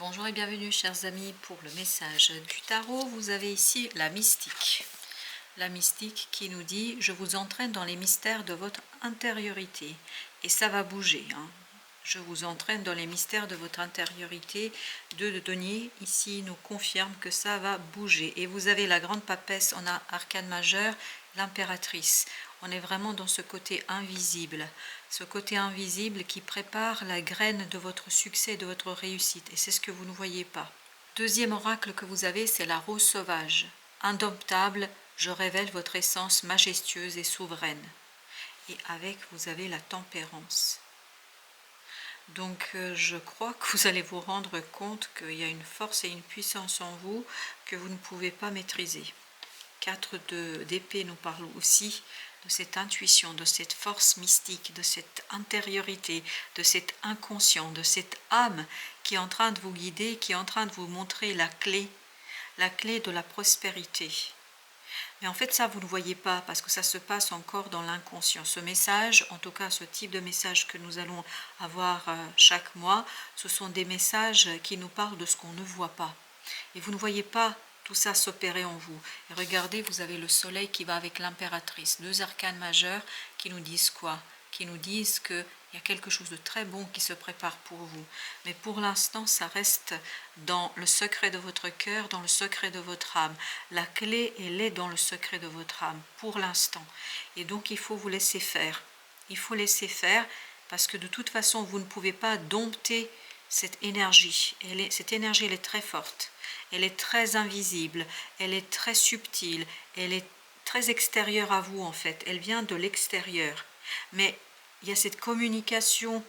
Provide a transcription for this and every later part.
Bonjour et bienvenue chers amis pour le message du tarot. Vous avez ici la mystique. La mystique qui nous dit « Je vous entraîne dans les mystères de votre intériorité ». Et ça va bouger. Je vous entraîne dans les mystères de votre intériorité. Deux de denier ici nous confirme que ça va bouger. Et vous avez la grande papesse, on a arcane majeur, l'impératrice. On est vraiment dans ce côté invisible. Ce côté invisible qui prépare la graine de votre succès, de votre réussite. Et c'est ce que vous ne voyez pas. Deuxième oracle que vous avez, c'est la rose sauvage. Indomptable, je révèle votre essence majestueuse et souveraine. Et avec, vous avez la tempérance. Donc je crois que vous allez vous rendre compte qu'il y a une force et une puissance en vous que vous ne pouvez pas maîtriser. 4 d'épée nous parle aussi de cette intuition, de cette force mystique, de cette intériorité, de cet inconscient, de cette âme qui est en train de vous guider, qui est en train de vous montrer la clé de la prospérité. Mais en fait ça vous ne voyez pas parce que ça se passe encore dans l'inconscient. Ce message, en tout cas ce type de message que nous allons avoir chaque mois, ce sont des messages qui nous parlent de ce qu'on ne voit pas. Et vous ne voyez pas tout ça s'opérer en vous. Et regardez, vous avez le soleil qui va avec l'impératrice. Deux arcanes majeurs qui nous disent quoi? Qui nous disent qu'il y a quelque chose de très bon qui se prépare pour vous. Mais pour l'instant, ça reste dans le secret de votre cœur, dans le secret de votre âme. La clé, elle est dans le secret de votre âme, pour l'instant. Et donc, il faut vous laisser faire. Il faut laisser faire, parce que de toute façon, vous ne pouvez pas dompter cette énergie. Cette énergie, elle est très forte. Elle est très invisible, elle est très subtile, elle est très extérieure à vous en fait, elle vient de l'extérieur. Mais il y a cette communication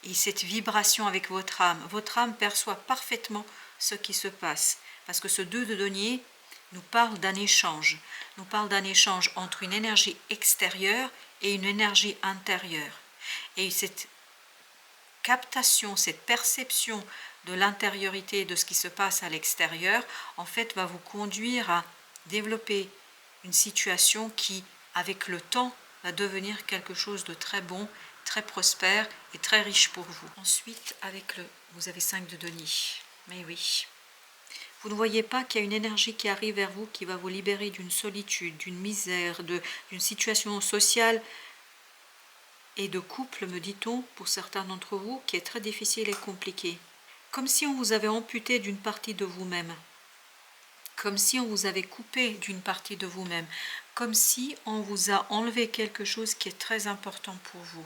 et cette vibration avec votre âme. Votre âme perçoit parfaitement ce qui se passe. Parce que ce 2 de denier nous parle d'un échange. Nous parle d'un échange entre une énergie extérieure et une énergie intérieure. Et cette captation, cette perception de l'intériorité de ce qui se passe à l'extérieur, en fait, va vous conduire à développer une situation qui, avec le temps, va devenir quelque chose de très bon, très prospère et très riche pour vous. Ensuite, vous avez 5 de denier. Mais oui. Vous ne voyez pas qu'il y a une énergie qui arrive vers vous, qui va vous libérer d'une solitude, d'une misère, d'une situation sociale et de couple, me dit-on, pour certains d'entre vous, qui est très difficile et compliqué. Comme si on vous avait amputé d'une partie de vous-même, comme si on vous avait coupé d'une partie de vous-même, comme si on vous a enlevé quelque chose qui est très important pour vous.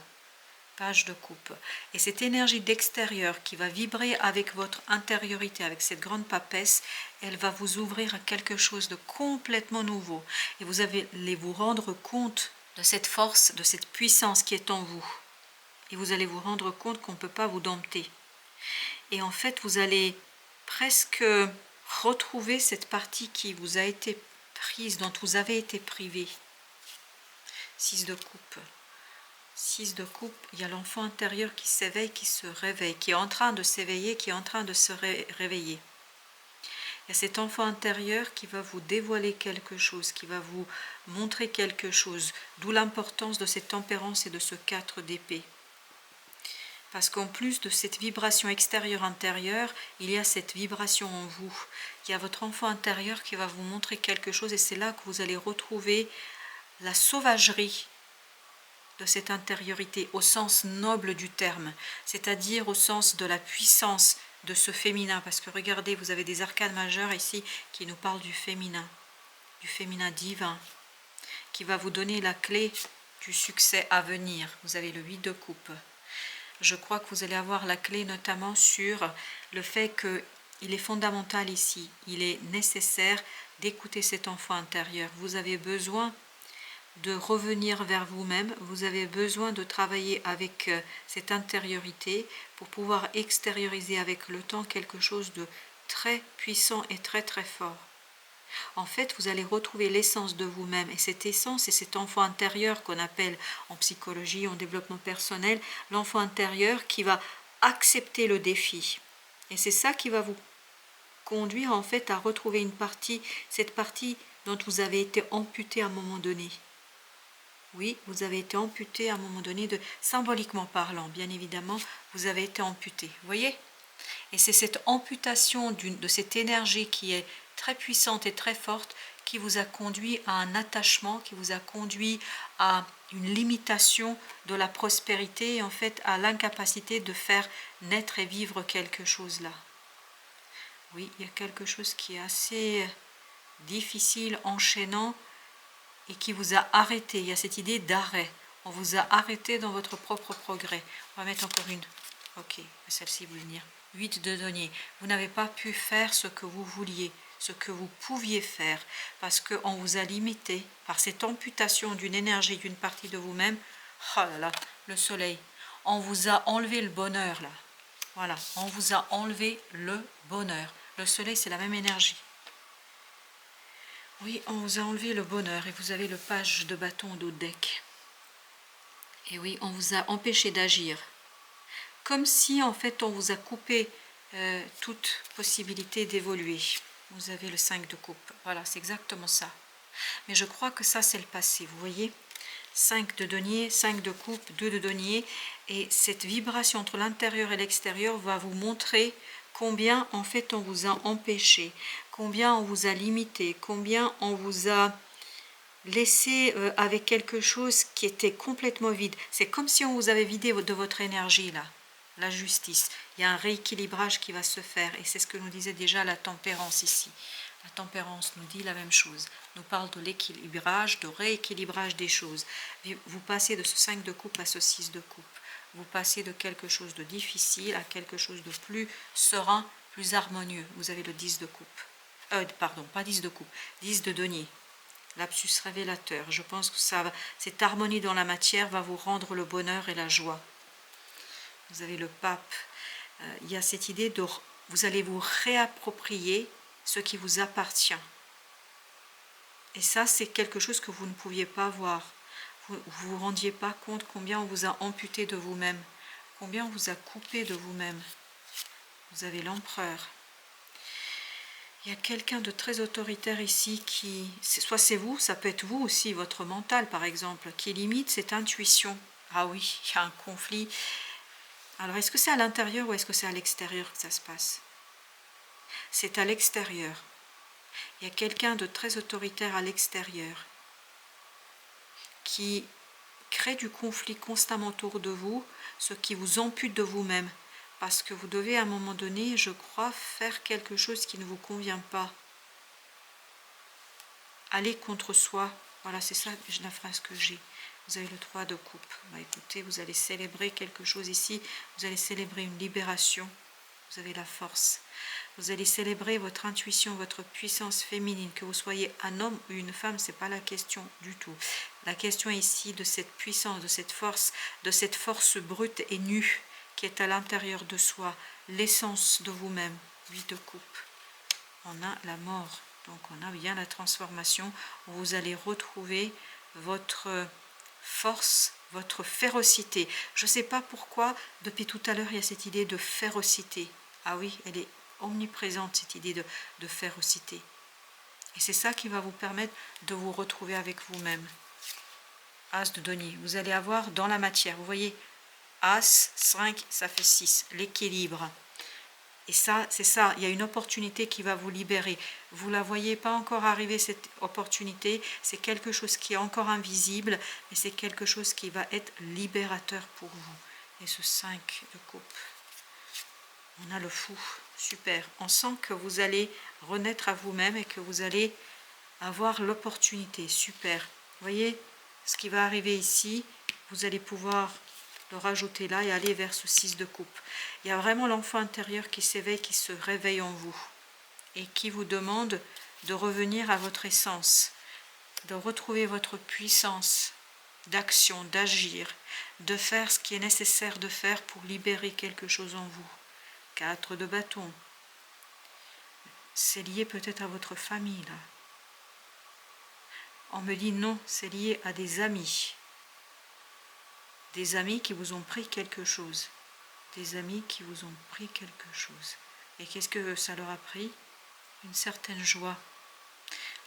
Page de coupe. Et cette énergie d'extérieur qui va vibrer avec votre intériorité, avec cette grande papesse, elle va vous ouvrir à quelque chose de complètement nouveau. Et vous allez vous rendre compte de cette force, de cette puissance qui est en vous. Et vous allez vous rendre compte qu'on ne peut pas vous dompter. Et en fait, vous allez presque retrouver cette partie qui vous a été prise, dont vous avez été privé. 6 de coupe. 6 de coupe, il y a l'enfant intérieur qui s'éveille, qui se réveille, qui est en train de s'éveiller, qui est en train de se réveiller. Il y a cet enfant intérieur qui va vous dévoiler quelque chose, qui va vous montrer quelque chose, d'où l'importance de cette tempérance et de ce 4 d'épée. Parce qu'en plus de cette vibration extérieure-intérieure, il y a cette vibration en vous. Il y a votre enfant intérieur qui va vous montrer quelque chose et c'est là que vous allez retrouver la sauvagerie de cette intériorité au sens noble du terme, c'est-à-dire au sens de la puissance de ce féminin. Parce que regardez, vous avez des arcanes majeures ici qui nous parlent du féminin divin, qui va vous donner la clé du succès à venir. Vous avez le 8 de coupe. Je crois que vous allez avoir la clé notamment sur le fait qu'il est fondamental ici, il est nécessaire d'écouter cet enfant intérieur. Vous avez besoin de revenir vers vous-même, vous avez besoin de travailler avec cette intériorité pour pouvoir extérioriser avec le temps quelque chose de très puissant et très très fort. En fait, vous allez retrouver l'essence de vous-même. Et cette essence, c'est cet enfant intérieur qu'on appelle en psychologie, en développement personnel, l'enfant intérieur qui va accepter le défi. Et c'est ça qui va vous conduire en fait à retrouver une partie, cette partie dont vous avez été amputé à un moment donné. Oui, vous avez été amputé à un moment donné, symboliquement parlant, bien évidemment, vous avez été amputé. Vous voyez ? Et c'est cette amputation de cette énergie qui est très puissante et très forte qui vous a conduit à un attachement, qui vous a conduit à une limitation de la prospérité et en fait à l'incapacité de faire naître et vivre quelque chose là. Oui, il y a quelque chose qui est assez difficile, enchaînant et qui vous a arrêté. Il y a cette idée d'arrêt. On vous a arrêté dans votre propre progrès. On va mettre encore une. Ok, celle-ci vous venir. 8 de denier. Vous n'avez pas pu faire ce que vous vouliez, ce que vous pouviez faire, parce qu'on vous a limité par cette amputation d'une énergie, d'une partie de vous-même. Oh là là, le soleil. On vous a enlevé le bonheur là. Voilà, on vous a enlevé le bonheur. Le soleil, c'est la même énergie. Oui, on vous a enlevé le bonheur et vous avez le page de bâton au deck. Et oui, on vous a empêché d'agir. Comme si en fait on vous a coupé toute possibilité d'évoluer. Vous avez le 5 de coupe. Voilà, c'est exactement ça. Mais je crois que ça c'est le passé, vous voyez. 5 de denier, 5 de coupe, 2 de denier. Et cette vibration entre l'intérieur et l'extérieur va vous montrer combien en fait on vous a empêché, combien on vous a limité, combien on vous a laissé avec quelque chose qui était complètement vide. C'est comme si on vous avait vidé de votre énergie là. La justice. Il y a un rééquilibrage qui va se faire et c'est ce que nous disait déjà la tempérance ici. La tempérance nous dit la même chose, nous parle de l'équilibrage, de rééquilibrage des choses. Vous passez de ce 5 de coupe à ce 6 de coupe. Vous passez de quelque chose de difficile à quelque chose de plus serein, plus harmonieux. Vous avez le 10 de coupe. Pardon, pas 10 de coupe, 10 de denier. Lapsus révélateur. Je pense que cette harmonie dans la matière va vous rendre le bonheur et la joie. Vous avez le pape. Il y a cette idée de vous allez vous réapproprier ce qui vous appartient. Et ça, c'est quelque chose que vous ne pouviez pas voir. Vous ne vous rendiez pas compte combien on vous a amputé de vous-même, combien on vous a coupé de vous-même. Vous avez l'empereur. Il y a quelqu'un de très autoritaire ici qui, soit c'est vous, ça peut être vous aussi, votre mental par exemple, qui limite cette intuition. Ah oui, il y a un conflit. Alors est-ce que c'est à l'intérieur ou est-ce que c'est à l'extérieur que ça se passe? C'est à l'extérieur. Il y a quelqu'un de très autoritaire à l'extérieur qui crée du conflit constamment autour de vous, ce qui vous ampute de vous-même. Parce que vous devez à un moment donné, je crois, faire quelque chose qui ne vous convient pas. Aller contre soi. Voilà, c'est ça la phrase que j'ai. Vous avez le 3 de coupe. Bah, écoutez, vous allez célébrer quelque chose ici. Vous allez célébrer une libération. Vous avez la force. Vous allez célébrer votre intuition, votre puissance féminine. Que vous soyez un homme ou une femme, ce n'est pas la question du tout. La question ici de cette puissance, de cette force brute et nue qui est à l'intérieur de soi, l'essence de vous-même. 8 de coupe. On a la mort. Donc on a bien la transformation où vous allez retrouver votre force, votre férocité. Je ne sais pas pourquoi, depuis tout à l'heure, il y a cette idée de férocité. Ah oui, elle est omniprésente, cette idée de férocité. Et c'est ça qui va vous permettre de vous retrouver avec vous-même. As de denier. Vous allez avoir dans la matière, vous voyez, As, 5, ça fait 6, l'équilibre. Et ça, c'est ça, il y a une opportunité qui va vous libérer. Vous ne la voyez pas encore arriver, cette opportunité. C'est quelque chose qui est encore invisible, mais c'est quelque chose qui va être libérateur pour vous. Et ce 5 de coupe. On a le fou. Super. On sent que vous allez renaître à vous-même et que vous allez avoir l'opportunité. Super. Vous voyez ce qui va arriver ici. Vous allez pouvoir le rajouter là et aller vers ce 6 de coupe. Il y a vraiment l'enfant intérieur qui s'éveille, qui se réveille en vous et qui vous demande de revenir à votre essence, de retrouver votre puissance d'action, d'agir, de faire ce qui est nécessaire de faire pour libérer quelque chose en vous. 4 de bâton. C'est lié peut-être à votre famille là. On me dit non, c'est lié à des amis. Des amis qui vous ont pris quelque chose. Des amis qui vous ont pris quelque chose. Et qu'est-ce que ça leur a pris? Une certaine joie.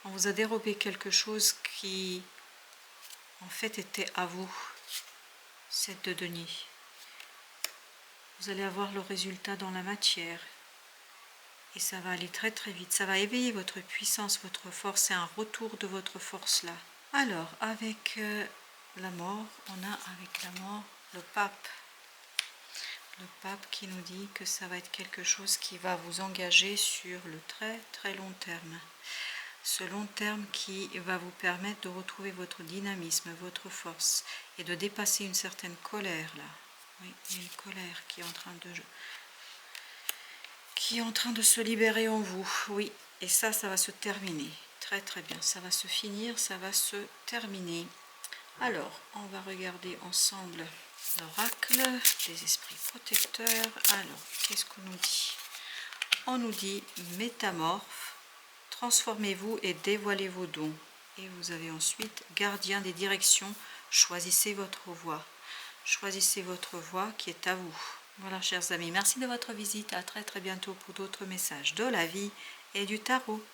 On vous a dérobé quelque chose qui, en fait, était à vous. 7 de denier. vous allez avoir le résultat dans la matière. Et ça va aller très très vite. Ça va éveiller votre puissance, votre force. C'est un retour de votre force là. Alors, avec la mort, on a avec la mort le pape. Le pape qui nous dit que ça va être quelque chose qui va vous engager sur le très très long terme. Ce long terme qui va vous permettre de retrouver votre dynamisme, votre force et de dépasser une certaine colère là. Oui, il y a une colère qui est en train de se libérer en vous. Oui, et ça va se terminer. Très très bien, ça va se finir, ça va se terminer. Alors, on va regarder ensemble l'oracle des esprits protecteurs. Alors, qu'est-ce qu'on nous dit? On nous dit métamorphe, transformez-vous et dévoilez vos dons. Et vous avez ensuite gardien des directions, choisissez votre voie. Choisissez votre voie qui est à vous. Voilà, chers amis, merci de votre visite. À très très bientôt pour d'autres messages de la vie et du tarot.